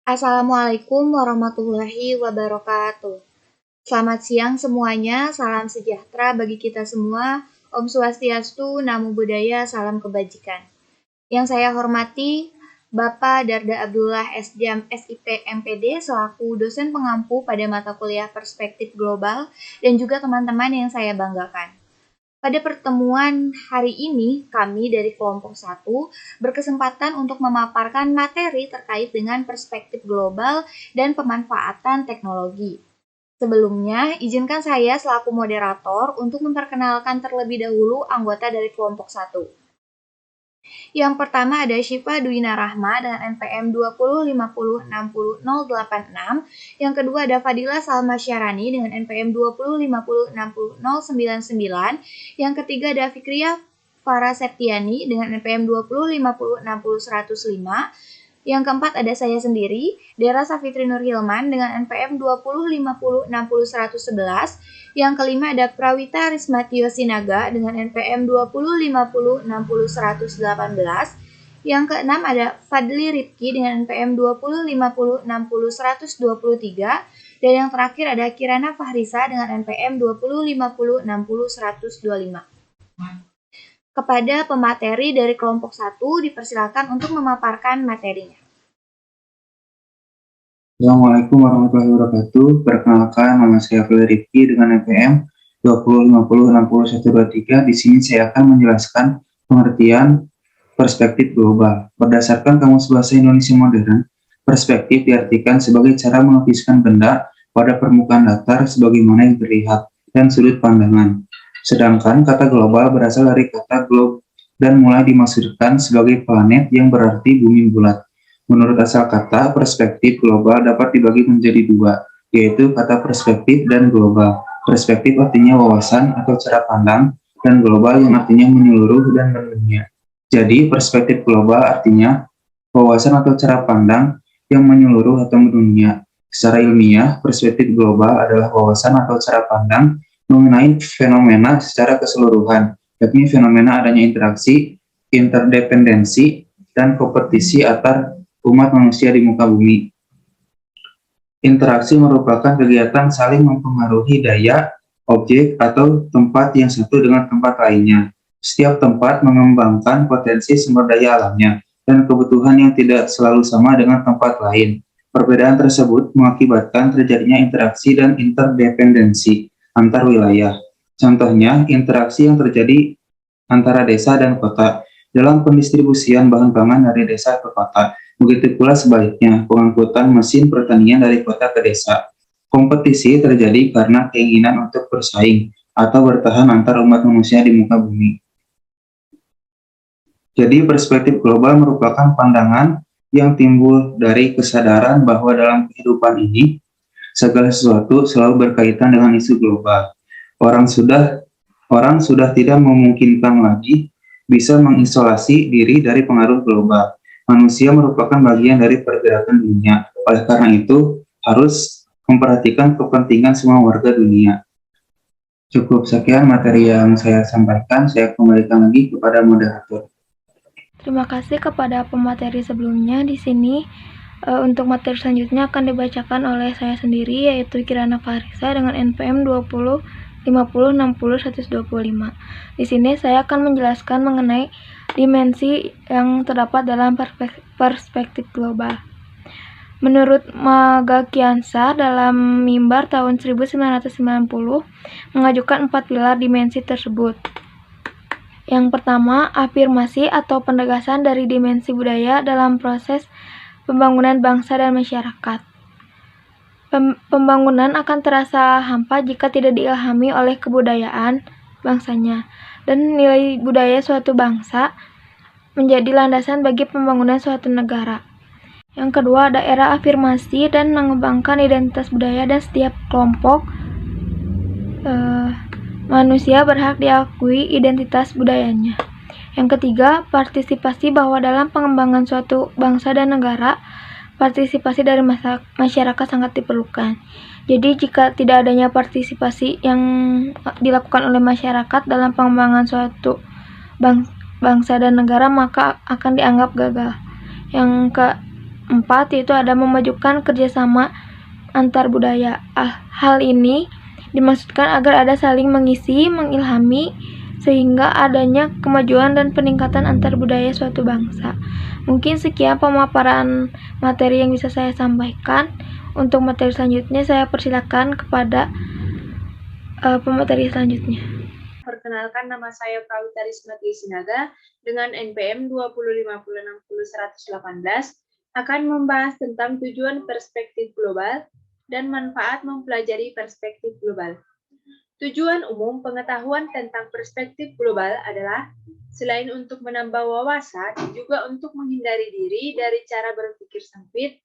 Assalamualaikum warahmatullahi wabarakatuh. Selamat siang semuanya, salam sejahtera bagi kita semua. Om Swastiastu, Namo Buddhaya, salam kebajikan. Yang saya hormati, Bapak Darda Abdullah SJAM SIP MPD selaku dosen pengampu pada mata kuliah Perspektif Global dan juga teman-teman yang saya banggakan. Pada pertemuan hari ini, kami dari kelompok 1 berkesempatan untuk memaparkan materi terkait dengan perspektif global dan pemanfaatan teknologi. Sebelumnya, izinkan saya selaku moderator untuk memperkenalkan terlebih dahulu anggota dari kelompok 1. Yang pertama ada Syifa Dwina Rahma dengan NPM 2050606086. Yang kedua ada Fadila Salma Syarani dengan NPM 2050600099. Yang ketiga ada Fikriya Farah Septiani dengan NPM 2050600105. Yang keempat ada saya sendiri, Dera Safitri Nur Hilman dengan NPM 2050600111. Yang kelima ada Prawita Rismatio Sinaga dengan NPM 2050600118. Yang keenam ada Fadli Rifki dengan NPM 2050600123. Dan yang terakhir ada Kirana Fahrisa dengan NPM 2050600125. Kepada pemateri dari kelompok 1 dipersilakan untuk memaparkan materinya. Assalamualaikum warahmatullahi wabarakatuh. Perkenalkan, nama saya Fadli Rifki dengan NPM 2050600123. Di sini saya akan menjelaskan pengertian perspektif global. Berdasarkan Kamus Bahasa Indonesia Modern, perspektif diartikan sebagai cara melukiskan benda pada permukaan datar sebagaimana yang terlihat dan sudut pandangan. Sedangkan kata global berasal dari kata globe dan mulai dimaksudkan sebagai planet yang berarti bumi bulat. Menurut asal kata, perspektif global dapat dibagi menjadi dua, yaitu kata perspektif dan global. Perspektif artinya wawasan atau cara pandang, dan global yang artinya menyeluruh dan mendunia. Jadi, perspektif global artinya wawasan atau cara pandang yang menyeluruh atau mendunia. Secara ilmiah, perspektif global adalah wawasan atau cara pandang mengenai fenomena secara keseluruhan, yakni fenomena adanya interaksi, interdependensi, dan kompetisi antar umat manusia di muka bumi. Interaksi merupakan kegiatan saling mempengaruhi daya, objek, atau tempat yang satu dengan tempat lainnya. Setiap tempat mengembangkan potensi sumber daya alamnya dan kebutuhan yang tidak selalu sama dengan tempat lain. Perbedaan tersebut mengakibatkan terjadinya interaksi dan interdependensi antar wilayah. Contohnya, interaksi yang terjadi antara desa dan kota dalam pendistribusian bahan pangan dari desa ke kota. Begitu pula sebaliknya, pengangkutan mesin pertanian dari kota ke desa. Kompetisi terjadi karena keinginan untuk bersaing atau bertahan antar umat manusia di muka bumi. Jadi perspektif global merupakan pandangan yang timbul dari kesadaran bahwa dalam kehidupan ini, segala sesuatu selalu berkaitan dengan isu global. Orang sudah tidak memungkinkan lagi bisa mengisolasi diri dari pengaruh global. Manusia merupakan bagian dari pergerakan dunia. Oleh karena itu, harus memperhatikan kepentingan semua warga dunia. Cukup sekian materi yang saya sampaikan. Saya kembalikan lagi kepada moderator. Terima kasih kepada pemateri sebelumnya. Di sini untuk materi selanjutnya akan dibacakan oleh saya sendiri, yaitu Kirana Fahrisa dengan NPM 2050600125. Di sini saya akan menjelaskan mengenai dimensi yang terdapat dalam perspektif global. Menurut Magakiansa dalam Mimbar tahun 1990 mengajukan 4 pilar dimensi tersebut. Yang pertama, afirmasi atau penegasan dari dimensi budaya dalam proses pembangunan bangsa dan masyarakat. Pembangunan akan terasa hampa jika tidak diilhami oleh kebudayaan bangsanya, dan nilai budaya suatu bangsa menjadi landasan bagi pembangunan suatu negara. Yang kedua, ada era afirmasi dan mengembangkan identitas budaya, dan setiap kelompok manusia berhak diakui identitas budayanya. Yang ketiga, partisipasi, bahwa dalam pengembangan suatu bangsa dan negara, partisipasi dari masyarakat sangat diperlukan. Jadi jika tidak adanya partisipasi yang dilakukan oleh masyarakat dalam pengembangan suatu bangsa dan negara, maka akan dianggap gagal. Yang keempat yaitu ada memajukan kerjasama antar budaya. Hal ini dimaksudkan agar ada saling mengisi, mengilhami, sehingga adanya kemajuan dan peningkatan antar budaya suatu bangsa. Mungkin sekian pemaparan materi yang bisa saya sampaikan. Untuk materi selanjutnya saya persilakan kepada pemateri selanjutnya. Perkenalkan, nama saya Prawita Risma Sinaga dengan NPM 205060118 akan membahas tentang tujuan perspektif global dan manfaat mempelajari perspektif global. Tujuan umum pengetahuan tentang perspektif global adalah selain untuk menambah wawasan, juga untuk menghindari diri dari cara berpikir sempit,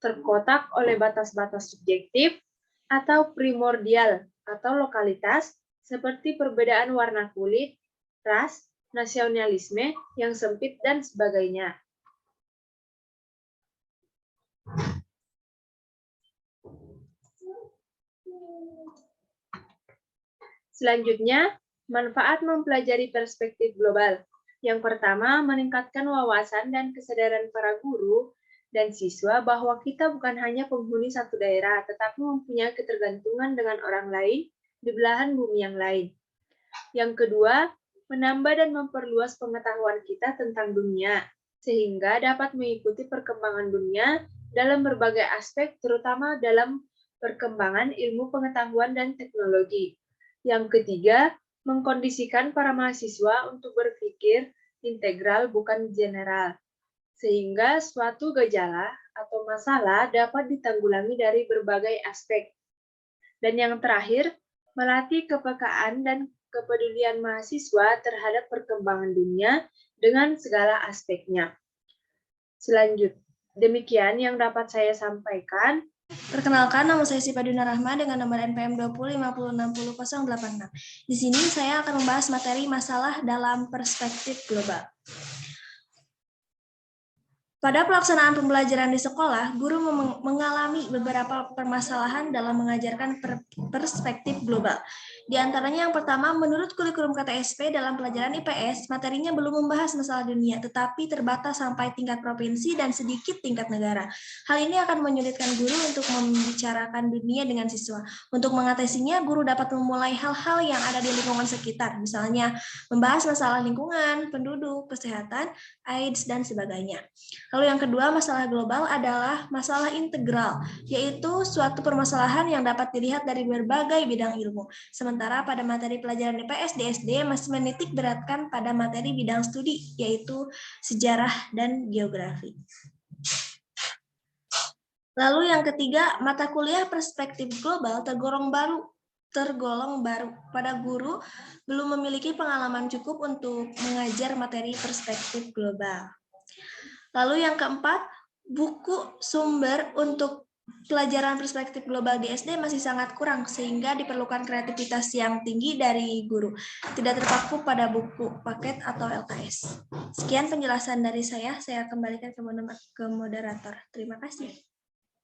terkotak oleh batas-batas subjektif, atau primordial atau lokalitas, seperti perbedaan warna kulit, ras, nasionalisme yang sempit, dan sebagainya. Selanjutnya, manfaat mempelajari perspektif global. Yang pertama, meningkatkan wawasan dan kesadaran para guru dan siswa bahwa kita bukan hanya penghuni satu daerah, tetapi mempunyai ketergantungan dengan orang lain di belahan bumi yang lain. Yang kedua, menambah dan memperluas pengetahuan kita tentang dunia, sehingga dapat mengikuti perkembangan dunia dalam berbagai aspek, terutama dalam perkembangan ilmu pengetahuan dan teknologi. Yang ketiga, mengkondisikan para mahasiswa untuk berpikir integral bukan general, sehingga suatu gejala atau masalah dapat ditanggulangi dari berbagai aspek. Dan yang terakhir, melatih kepekaan dan kepedulian mahasiswa terhadap perkembangan dunia dengan segala aspeknya. Selanjutnya, demikian yang dapat saya sampaikan. Perkenalkan, nama saya Sipaduna Rahma dengan nomor NPM 20506006. Di sini saya akan membahas materi masalah dalam perspektif global. Pada pelaksanaan pembelajaran di sekolah, guru mengalami beberapa permasalahan dalam mengajarkan perspektif global. Di antaranya yang pertama, menurut kurikulum KTSP dalam pelajaran IPS, materinya belum membahas masalah dunia, tetapi terbatas sampai tingkat provinsi dan sedikit tingkat negara. Hal ini akan menyulitkan guru untuk membicarakan dunia dengan siswa. Untuk mengatasinya, guru dapat memulai hal-hal yang ada di lingkungan sekitar, misalnya membahas masalah lingkungan, penduduk, kesehatan, AIDS, dan sebagainya. Lalu yang kedua, masalah global adalah masalah integral, yaitu suatu permasalahan yang dapat dilihat dari berbagai bidang ilmu. Sementara pada materi pelajaran IPS di SD masih menitik beratkan pada materi bidang studi, yaitu sejarah dan geografi. Lalu yang ketiga, mata kuliah perspektif global tergolong baru. Pada guru belum memiliki pengalaman cukup untuk mengajar materi perspektif global. Lalu yang keempat, buku sumber untuk pelajaran perspektif global di SD masih sangat kurang, sehingga diperlukan kreativitas yang tinggi dari guru, tidak terpaku pada buku paket atau LKS. Sekian penjelasan dari saya kembalikan ke moderator. Terima kasih.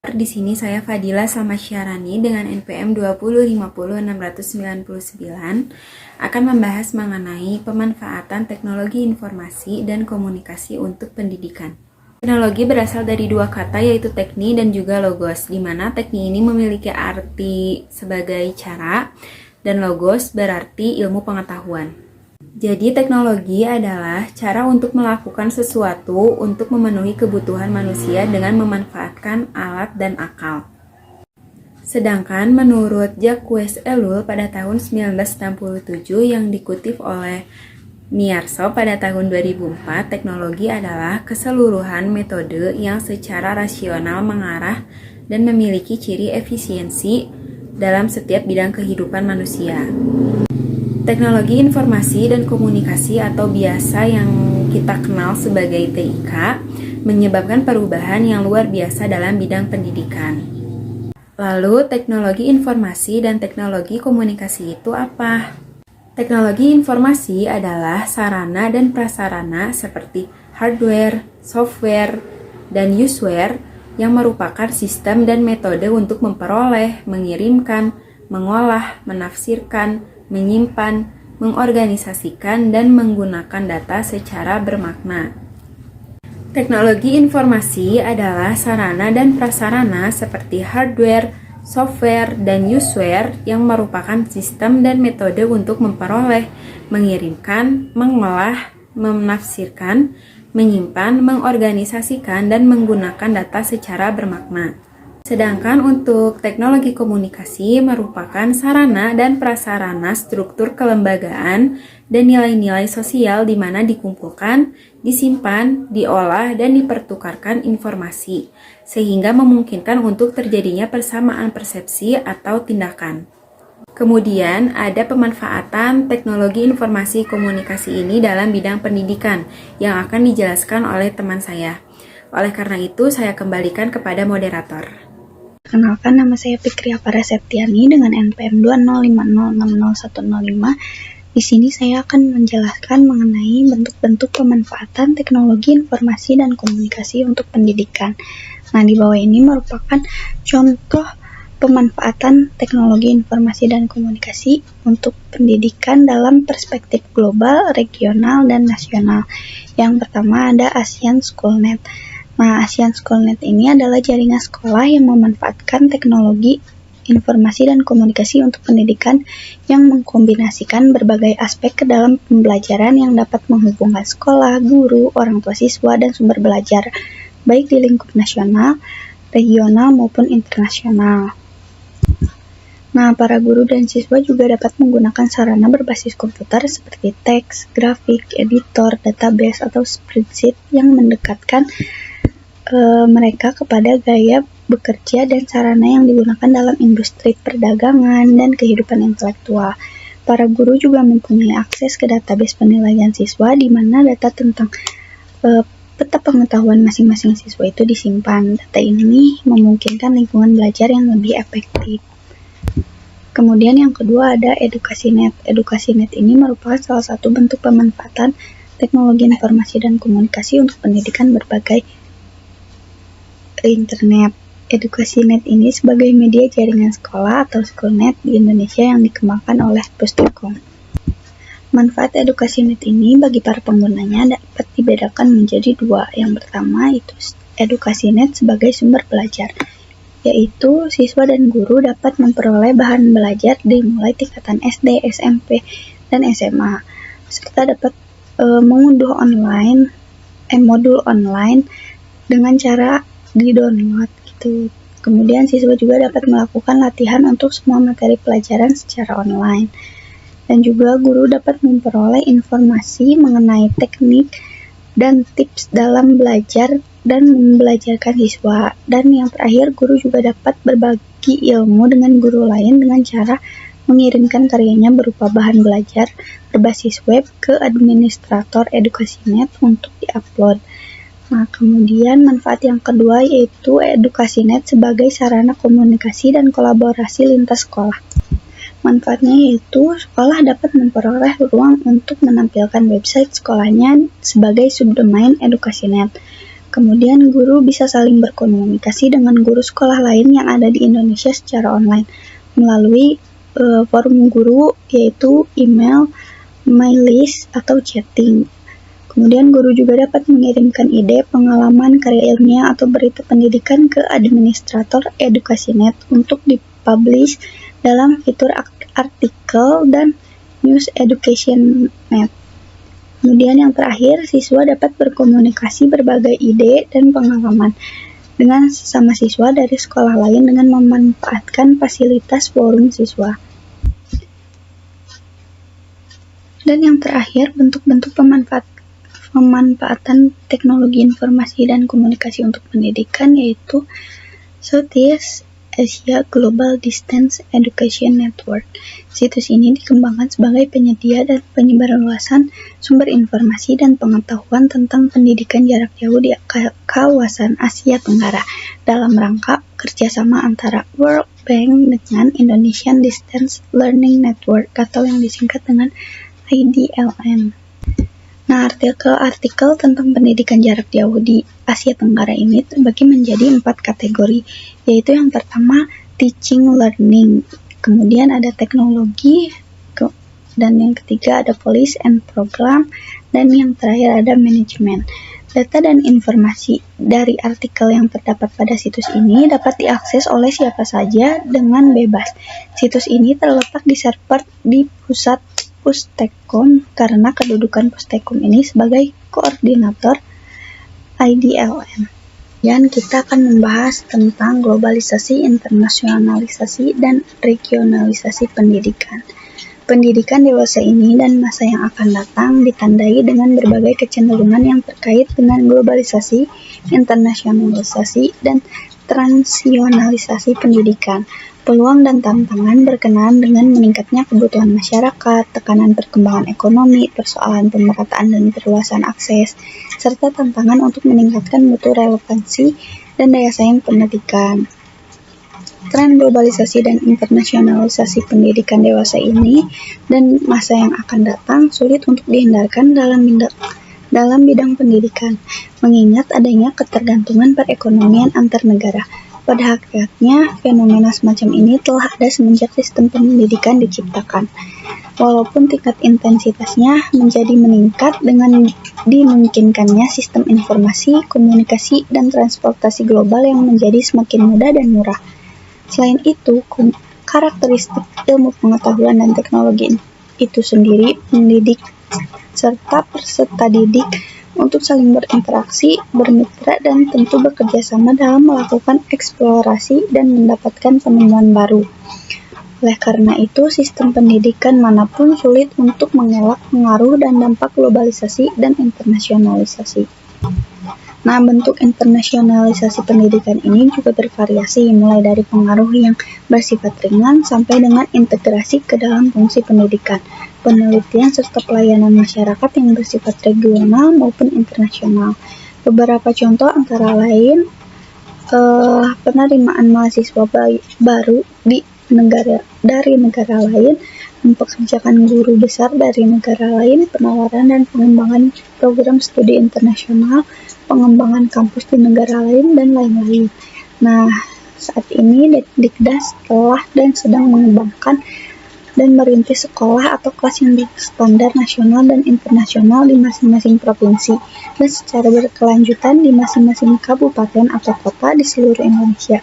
Di sini saya Fadila Salmasyarani dengan NPM 2050699 akan membahas mengenai pemanfaatan teknologi informasi dan komunikasi untuk pendidikan. Teknologi berasal dari dua kata, yaitu tekni dan juga logos, di mana tekni ini memiliki arti sebagai cara dan logos berarti ilmu pengetahuan. Jadi teknologi adalah cara untuk melakukan sesuatu untuk memenuhi kebutuhan manusia dengan memanfaatkan alat dan akal. Sedangkan menurut Jacques Ellul pada tahun 1967 yang dikutip oleh Miyarso pada tahun 2004, teknologi adalah keseluruhan metode yang secara rasional mengarah dan memiliki ciri efisiensi dalam setiap bidang kehidupan manusia. Teknologi informasi dan komunikasi atau biasa yang kita kenal sebagai TIK menyebabkan perubahan yang luar biasa dalam bidang pendidikan. Lalu, teknologi informasi dan teknologi komunikasi itu apa? Teknologi informasi adalah sarana dan prasarana seperti hardware, software, dan useware yang merupakan sistem dan metode untuk memperoleh, mengirimkan, mengolah, menafsirkan, menyimpan, mengorganisasikan, dan menggunakan data secara bermakna. Teknologi informasi adalah sarana dan prasarana seperti hardware, software, dan useware yang merupakan sistem dan metode untuk memperoleh, mengirimkan, mengolah, menafsirkan, menyimpan, mengorganisasikan, dan menggunakan data secara bermakna. Sedangkan untuk teknologi komunikasi merupakan sarana dan prasarana struktur kelembagaan dan nilai-nilai sosial di mana dikumpulkan, disimpan, diolah, dan dipertukarkan informasi, sehingga memungkinkan untuk terjadinya persamaan persepsi atau tindakan. Kemudian ada pemanfaatan teknologi informasi komunikasi ini dalam bidang pendidikan yang akan dijelaskan oleh teman saya. Oleh karena itu, saya kembalikan kepada moderator. Perkenalkan, nama saya Fikria Paraseptiani dengan NPM 205060105. Di sini saya akan menjelaskan mengenai bentuk-bentuk pemanfaatan teknologi informasi dan komunikasi untuk pendidikan. Nah, di bawah ini merupakan contoh pemanfaatan teknologi informasi dan komunikasi untuk pendidikan dalam perspektif global, regional, dan nasional. Yang pertama ada ASEAN SchoolNet. Nah, ASEAN SchoolNet ini adalah jaringan sekolah yang memanfaatkan teknologi informasi dan komunikasi untuk pendidikan yang mengkombinasikan berbagai aspek ke dalam pembelajaran yang dapat menghubungkan sekolah, guru, orang tua siswa, dan sumber belajar, baik di lingkup nasional, regional, maupun internasional. Nah, para guru dan siswa juga dapat menggunakan sarana berbasis komputer seperti teks, grafik, editor, database, atau spreadsheet yang mendekatkan mereka kepada gaya bekerja dan sarana yang digunakan dalam industri perdagangan dan kehidupan intelektual. Para guru juga mempunyai akses ke database penilaian siswa di mana data tentang peta pengetahuan masing-masing siswa itu disimpan. Data ini memungkinkan lingkungan belajar yang lebih efektif. Kemudian yang kedua ada EdukasiNet. EdukasiNet ini merupakan salah satu bentuk pemanfaatan teknologi informasi dan komunikasi untuk pendidikan berbagai internet. EdukasiNet ini sebagai media jaringan sekolah atau SchoolNet di Indonesia yang dikembangkan oleh Pustekom. Manfaat EdukasiNet ini bagi para penggunanya dapat dibedakan menjadi dua. Yang pertama itu EdukasiNet sebagai sumber belajar, yaitu siswa dan guru dapat memperoleh bahan belajar dimulai tingkatan SD, SMP, dan SMA, serta dapat mengunduh modul online dengan cara di-download gitu. Kemudian siswa juga dapat melakukan latihan untuk semua materi pelajaran secara online. Dan juga guru dapat memperoleh informasi mengenai teknik dan tips dalam belajar dan membelajarkan siswa. Dan yang terakhir, guru juga dapat berbagi ilmu dengan guru lain dengan cara mengirimkan karyanya berupa bahan belajar berbasis web ke administrator EdukasiNet untuk diupload. Nah, kemudian manfaat yang kedua yaitu EdukasiNet sebagai sarana komunikasi dan kolaborasi lintas sekolah. Manfaatnya yaitu sekolah dapat memperoleh ruang untuk menampilkan website sekolahnya sebagai subdomain EdukasiNet. Kemudian guru bisa saling berkomunikasi dengan guru sekolah lain yang ada di Indonesia secara online melalui forum guru yaitu email, MyList, atau chatting. Kemudian guru juga dapat mengirimkan ide, pengalaman, karya ilmiah, atau berita pendidikan ke administrator EdukasiNet untuk dipublish dalam fitur artikel dan news EdukasiNet. Kemudian yang terakhir, siswa dapat berkomunikasi berbagai ide dan pengalaman dengan sesama siswa dari sekolah lain dengan memanfaatkan fasilitas forum siswa. Dan yang terakhir, bentuk-bentuk pemanfaatan teknologi informasi dan komunikasi untuk pendidikan yaitu Southeast Asia Global Distance Education Network. Situs ini dikembangkan sebagai penyedia dan penyebarluasan sumber informasi dan pengetahuan tentang pendidikan jarak jauh di kawasan Asia Tenggara dalam rangka kerjasama antara World Bank dengan Indonesian Distance Learning Network atau yang disingkat dengan IDLN. Nah, artikel-artikel tentang pendidikan jarak jauh di Asia Tenggara ini terbagi menjadi 4 kategori, yaitu yang pertama teaching learning, kemudian ada teknologi, dan yang ketiga ada policy and program, dan yang terakhir ada manajemen. Data dan informasi dari artikel yang terdapat pada situs ini dapat diakses oleh siapa saja dengan bebas. Situs ini terletak di server di pusat Pustekom karena kedudukan Pustekom ini sebagai koordinator IDLM. Dan kita akan membahas tentang globalisasi, internasionalisasi, dan regionalisasi pendidikan. Pendidikan dewasa ini dan masa yang akan datang ditandai dengan berbagai kecenderungan yang terkait dengan globalisasi, internasionalisasi, dan transisionalisasi pendidikan. Peluang dan tantangan berkenaan dengan meningkatnya kebutuhan masyarakat, tekanan perkembangan ekonomi, persoalan pemerataan dan perluasan akses, serta tantangan untuk meningkatkan mutu relevansi dan daya saing pendidikan. Tren globalisasi dan internasionalisasi pendidikan dewasa ini dan masa yang akan datang sulit untuk dihindarkan dalam bidang pendidikan, mengingat adanya ketergantungan perekonomian antar negara. Pada hakikatnya, fenomena semacam ini telah ada semenjak sistem pendidikan diciptakan. Walaupun tingkat intensitasnya menjadi meningkat dengan dimungkinkannya sistem informasi, komunikasi, dan transportasi global yang menjadi semakin mudah dan murah. Selain itu, karakteristik ilmu pengetahuan dan teknologi itu sendiri mendidik serta peserta didik untuk saling berinteraksi, bermitra, dan tentu bekerja sama dalam melakukan eksplorasi dan mendapatkan penemuan baru. Oleh karena itu, sistem pendidikan manapun sulit untuk mengelak pengaruh dan dampak globalisasi dan internasionalisasi. Nah, bentuk internasionalisasi pendidikan ini juga bervariasi, mulai dari pengaruh yang bersifat ringan sampai dengan integrasi ke dalam fungsi pendidikan, penelitian, serta pelayanan masyarakat yang bersifat regional maupun internasional. Beberapa contoh antara lain penerimaan mahasiswa baru dari negara lain, pekerjaan guru besar dari negara lain, penawaran dan pengembangan program studi internasional, pengembangan kampus di negara lain, dan lain-lain. Nah, saat ini Dikdas telah dan sedang mengembangkan dan merintis sekolah atau kelas yang standar nasional dan internasional di masing-masing provinsi dan secara berkelanjutan di masing-masing kabupaten atau kota di seluruh Indonesia.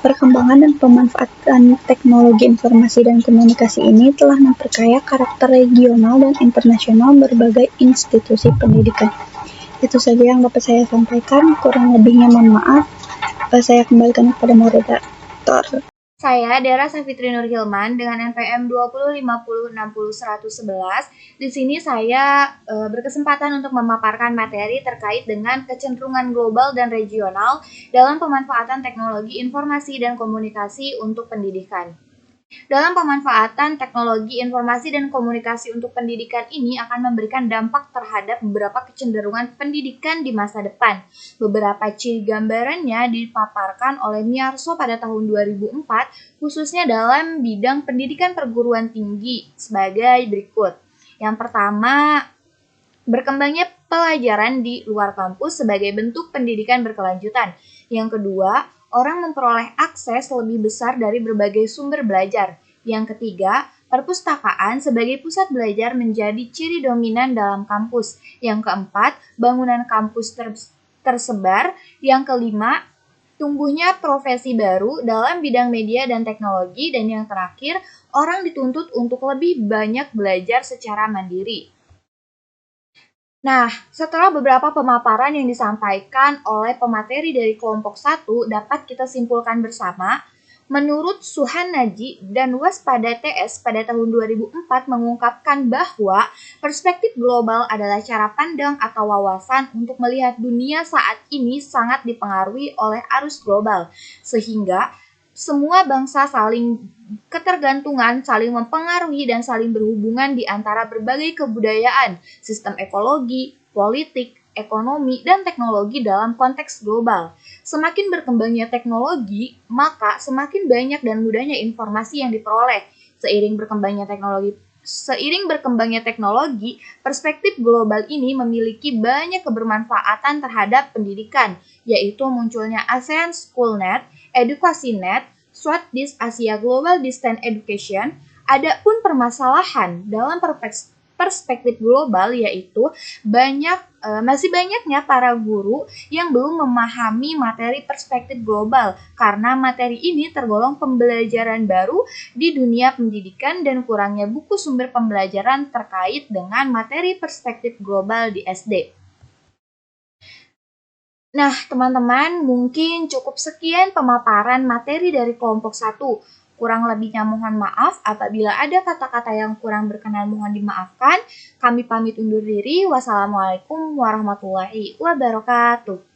Perkembangan dan pemanfaatan teknologi informasi dan komunikasi ini telah memperkaya karakter regional dan internasional berbagai institusi pendidikan. Itu saja yang dapat saya sampaikan, kurang lebihnya mohon maaf. Saya kembalikan kepada moderator. Saya Dera Safitri Nur Hilman dengan NPM 2050606111. Di sini saya berkesempatan untuk memaparkan materi terkait dengan kecenderungan global dan regional dalam pemanfaatan teknologi informasi dan komunikasi untuk pendidikan. Dalam pemanfaatan teknologi informasi dan komunikasi untuk pendidikan ini akan memberikan dampak terhadap beberapa kecenderungan pendidikan di masa depan. Beberapa ciri gambarannya dipaparkan oleh Miarso pada tahun 2004, khususnya dalam bidang pendidikan perguruan tinggi sebagai berikut. Yang pertama, berkembangnya pelajaran di luar kampus sebagai bentuk pendidikan berkelanjutan. Yang kedua, orang memperoleh akses lebih besar dari berbagai sumber belajar. Yang ketiga, perpustakaan sebagai pusat belajar menjadi ciri dominan dalam kampus. Yang keempat, bangunan kampus tersebar. Yang kelima, tumbuhnya profesi baru dalam bidang media dan teknologi. Dan yang terakhir, orang dituntut untuk lebih banyak belajar secara mandiri. Nah, setelah beberapa pemaparan yang disampaikan oleh pemateri dari kelompok 1 dapat kita simpulkan bersama, menurut Suhan Naji dan Waspada TS pada tahun 2004 mengungkapkan bahwa perspektif global adalah cara pandang atau wawasan untuk melihat dunia saat ini sangat dipengaruhi oleh arus global, sehingga semua bangsa saling ketergantungan, saling mempengaruhi, dan saling berhubungan di antara berbagai kebudayaan, sistem ekologi, politik, ekonomi, dan teknologi dalam konteks global. Semakin berkembangnya teknologi, maka semakin banyak dan mudahnya informasi yang diperoleh. Seiring berkembangnya teknologi, perspektif global ini memiliki banyak kebermanfaatan terhadap pendidikan, yaitu munculnya ASEAN SchoolNet, EducasiNet, SWAT-DIS Asia Global Distance Education. Ada pun permasalahan dalam perspektif global, yaitu masih banyaknya para guru yang belum memahami materi perspektif global karena materi ini tergolong pembelajaran baru di dunia pendidikan dan kurangnya buku sumber pembelajaran terkait dengan materi perspektif global di SD. Nah, teman-teman, mungkin cukup sekian pemaparan materi dari kelompok 1. Kurang lebihnya mohon maaf, apabila ada kata-kata yang kurang berkenan mohon dimaafkan. Kami pamit undur diri. Wassalamualaikum warahmatullahi wabarakatuh.